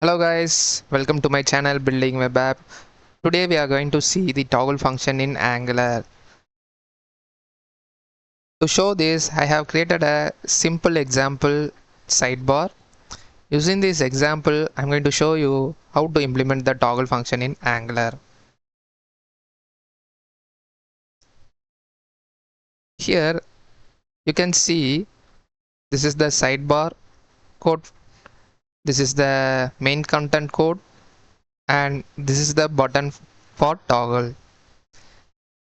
Hello guys, welcome to my channel Building Web App. Today we are going to see the toggle function in Angular. To show this, I have created a simple example sidebar. Using this example, I'm going to show you how to implement the toggle function in Angular. Here you can see this is the sidebar code, this is the main content code, and this is the button for toggle.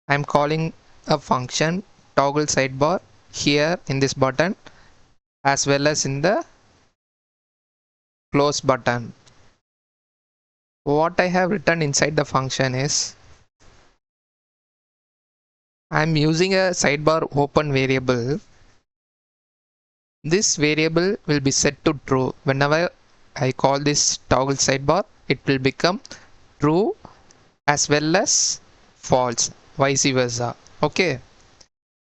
I'm calling a function toggle sidebar here in this button as well as in the close button. What I have written inside the function is I'm using a sidebar open variable. This variable will be set to true. Whenever I call this toggle sidebar, it will become true as well as false, vice versa. Okay,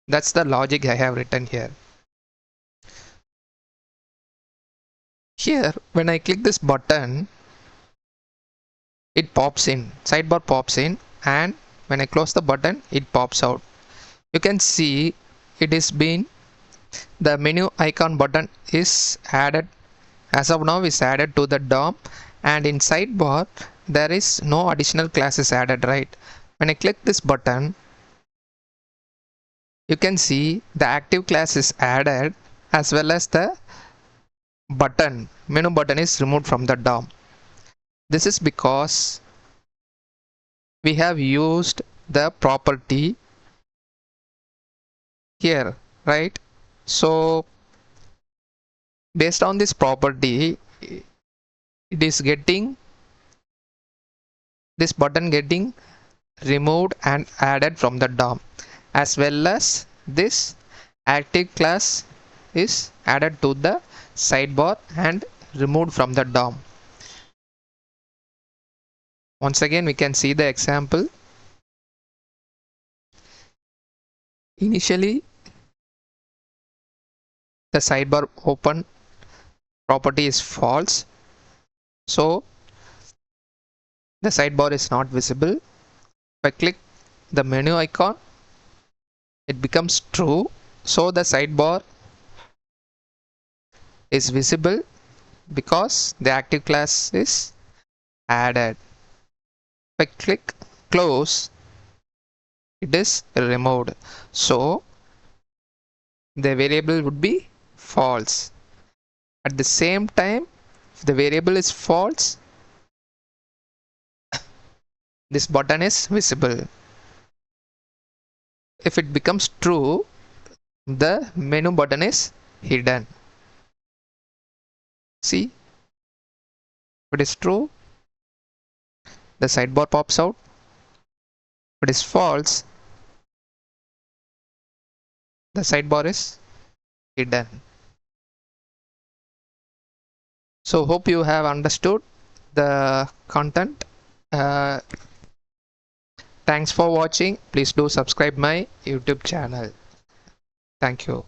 that's the logic I have written here. Here, when I click this button, it pops in, sidebar pops in, and when I close the button, it pops out. You can see it is been the menu icon button is added as of now is added to the DOM, and in sidebar there is no additional classes added, right? When I click this button, you can see the active class is added as well as the menu button is removed from the DOM. This is because we have used the property here, right? So based on this property, it is getting this button getting removed and added from the DOM, as well as this active class is added to the sidebar and removed from the DOM. Once again, we can see the example. Initially, the sidebar open property is false, so the sidebar is not visible. If I click the menu icon, it becomes true, so the sidebar is visible because the active class is added. If I click close, it is removed, so the variable would be false. At the same time, if the variable is false, this button is visible. If it becomes true, the menu button is hidden. See, if it is true, the sidebar pops out. If it is false, the sidebar is hidden. So hope you have understood the content. Thanks for watching. Please do subscribe my YouTube channel. Thank you.